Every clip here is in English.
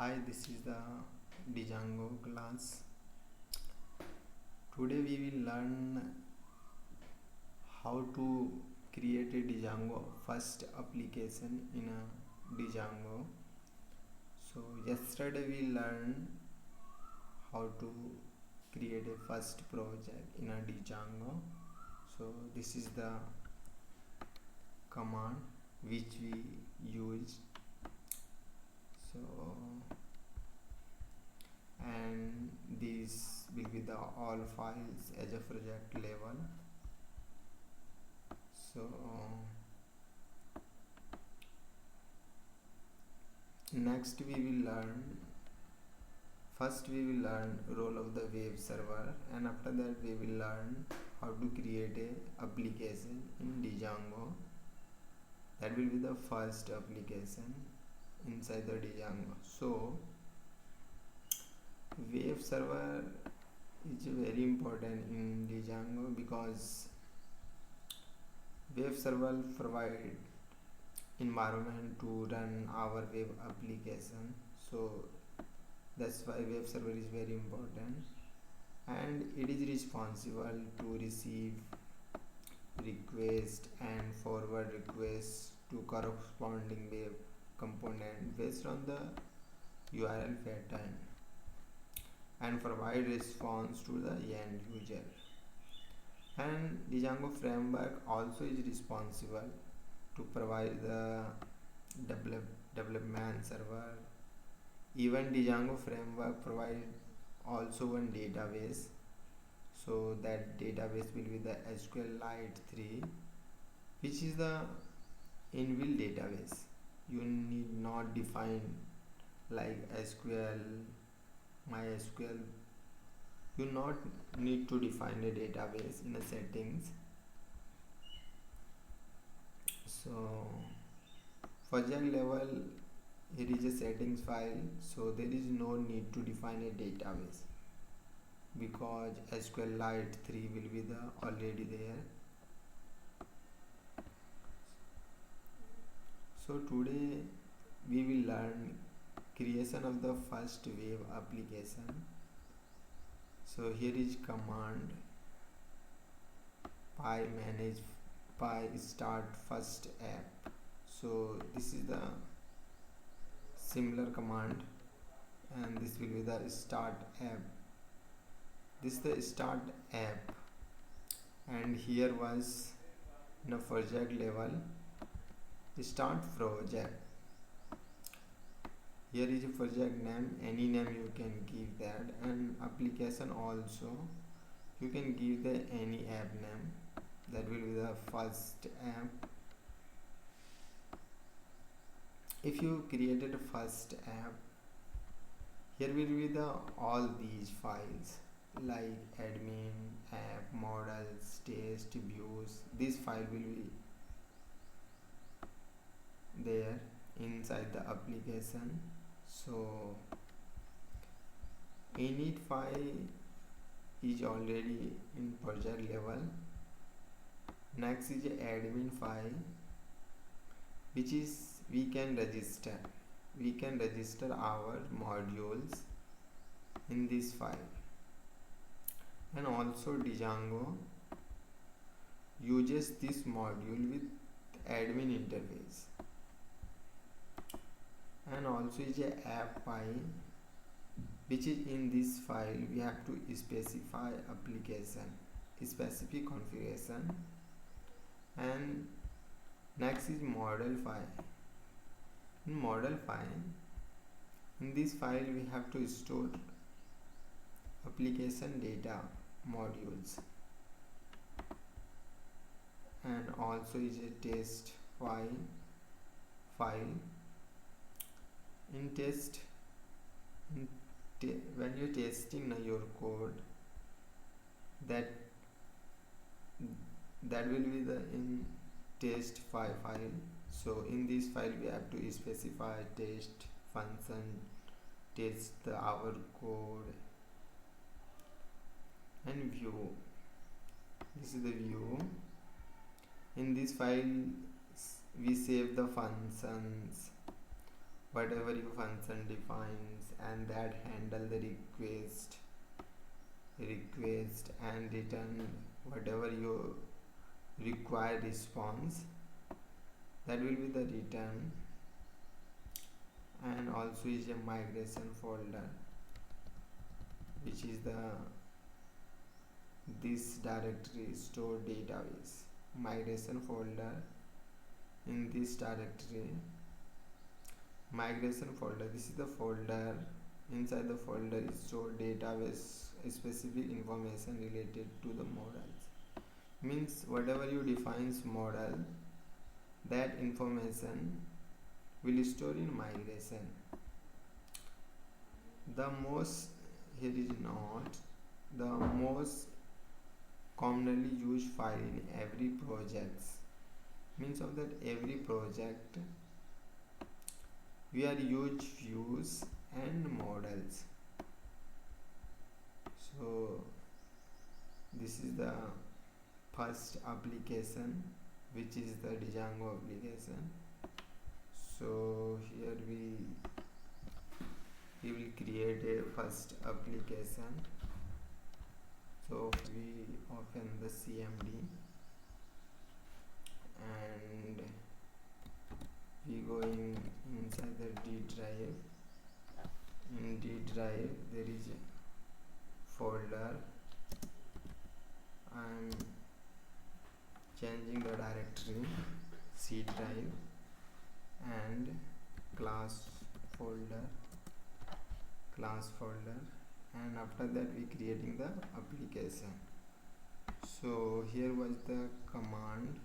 Hi, this is the Django class. Today we will learn how to create a Django first application in a Django. So yesterday we learned how to create a first project in a Django. So this is the command which we use. So and these will be the all files as a project level. So next we will learn role of the web server, and after that we will learn how to create a application in Django. That will be the first application inside the Django. So web server is very important in Django because web server provide environment to run our web application. So that's why web server is very important, and it is responsible to receive request and forward requests to corresponding web component based on the URL pattern and provide response to the end user. And Django framework also is responsible to provide the development server. Even Django framework provide also one database. So that database will be the SQLite 3, which is the inbuilt database. You need not define like SQL, MySQL. You not need to define a database in the settings. So project level, here is a settings file, so there is no need to define a database because SQLite 3 will be the already there. So today we will learn creation of the first web application. So here is command py start first app. So this is the similar command, and this will be the start app. This is the start app, and here was in a project level start project. Here is a project name, any name you can give that, and application also you can give the any app name. That will be the first app. If you created a first app, here will be the all these files like admin, app, models, test, views. This file will be there inside the application. So init file is already in project level. Next is a admin file, which is we can register our modules in this file. And also Django uses this module with admin interface. And also is a app file, which is in this file we have to specify application specific configuration. And next is model file. In model file, in this file we have to store application data modules, and also is a test file. In test, when you're testing your code, that will be the in test file. So in this file we have to specify test function, test our code, and view. This is the view. In this file we save the functions whatever your function defines, and that handle the request and return whatever you require response, that will be the return. And also is a migration folder, which is the this directory store database. Migration folder, in this directory migration folder, this is the folder. Inside the folder is stored database specific information related to the models. Means whatever you defines model, that information will store in migration. The most, here is not the most commonly used file in every project. Means of that every project we are use views and models. So this is the first application, which is the Django application. So here we will create a first application. So we open the CMD and we going inside the D drive. In D drive there is a folder. I am changing the directory C drive and class folder, and after that we creating the application. So here was the command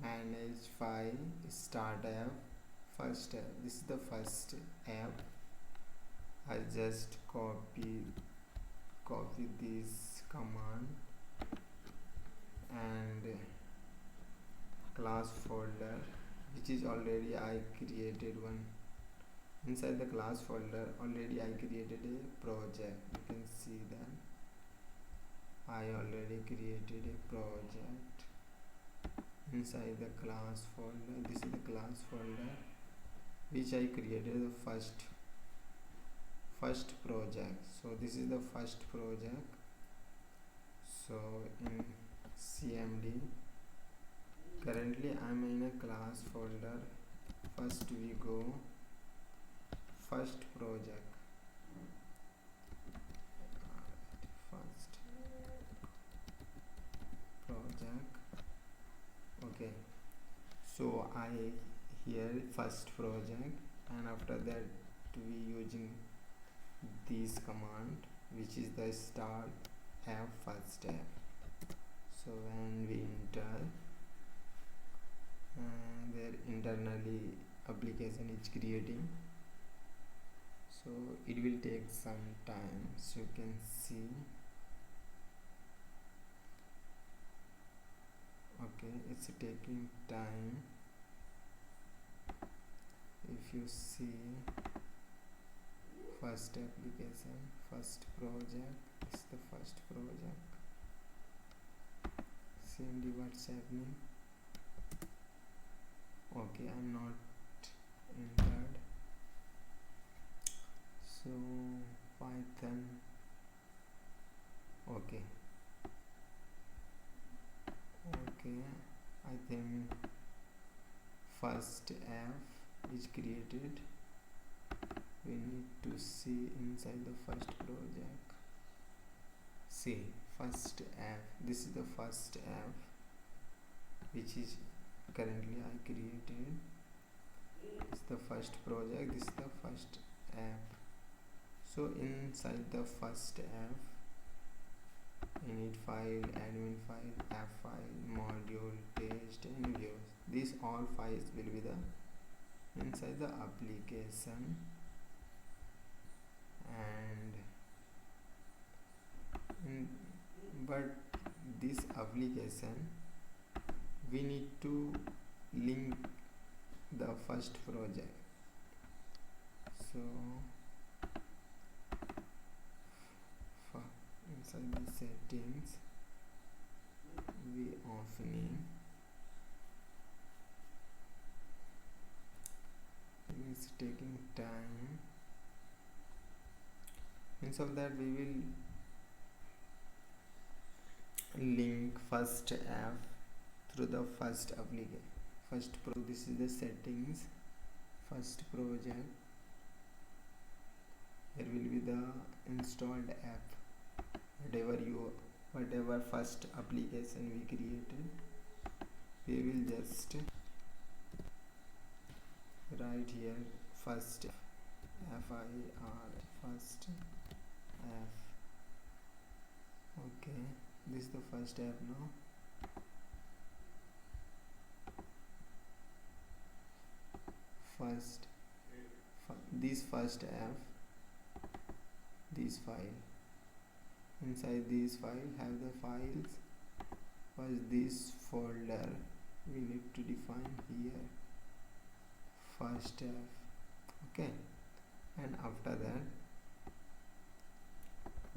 manage file start app first app. This is the first app. I just copy this command and class folder, which is already I created one. Inside the class folder already I created a project. You can see that I already created a project inside the class folder. This is the class folder which I created the first project. So this is the first project. So in CMD currently I am in a class folder. First we go first project. First project. Okay. So I here first project, and after that we using this command, which is the start app first app. So when we enter, there internally application is creating. So it will take some time, so you can see. Okay, it's taking time. If you see first application, first project, this is the first project. CMD, what's happening? Okay, I'm not entered. So Python. Okay, I think first app is created. We need to see inside the first project. See, first app. This is the first app which is currently I created. It's the first project. This is the first app. So inside the first app, init file, admin file, app file, module, test, and views. These all files will be the inside the application. But this application we need to link the first project. So inside the settings we opening is taking time. Instead of that, we will link FirstApp through the first application. This is the settings. First project. Here will be the installed app. Whatever first application we created, we will just write here first FIR first app. Okay, this is the first app now. This first app, this file. Inside this file have the files. First this folder we need to define here, FirstApp. Okay, and after that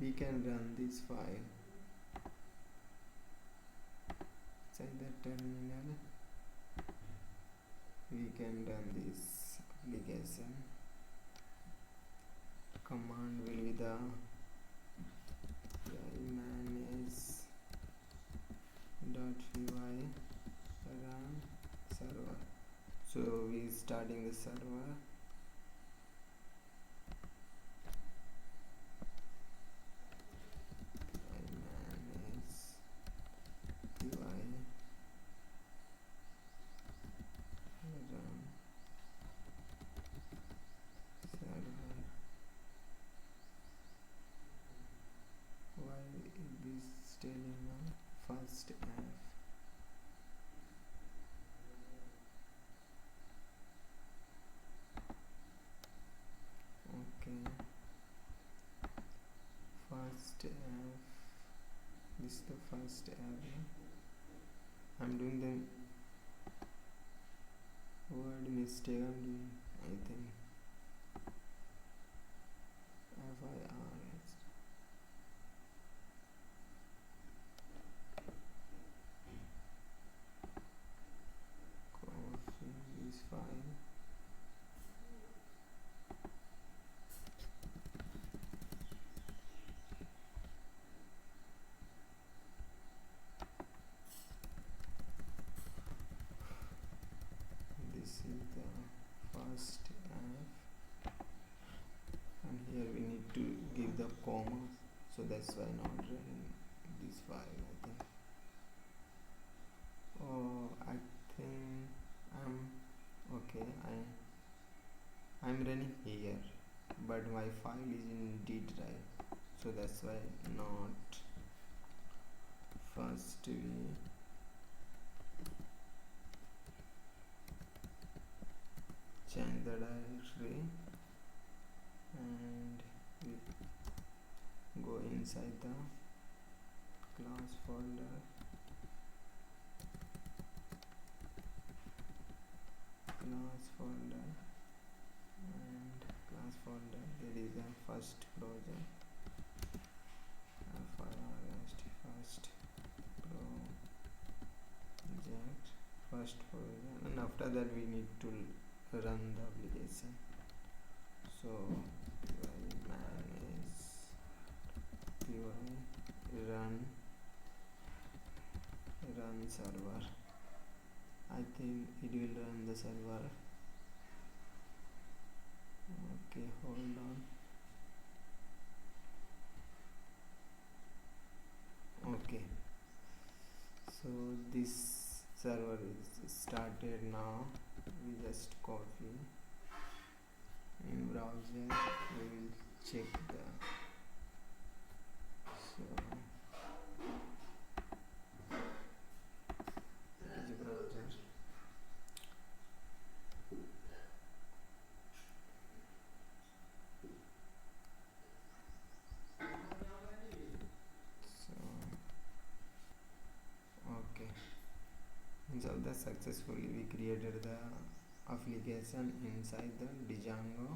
we can run this file inside the terminal. We can run this application. Command will be the manage.py run server. So we starting the server. FirstApp. Okay, FirstApp. This is the FirstApp. I'm doing the word mistake. I'm doing, I think. FIRS. This file. This is the FirstApp, and here we need to give the comma, so that's why not running this file, I think. Oh, I think okay. I'm running here, but my file is in D drive, so that's why not. First we change the directory and we go inside the class folder. There is a first project, first project, and after that we need to run the application. So manage run server. I think it will run the server. Okay, hold on. Okay, so this server is started now. We just copy in browser. We will check the browser. So that successfully we created the application inside the Django.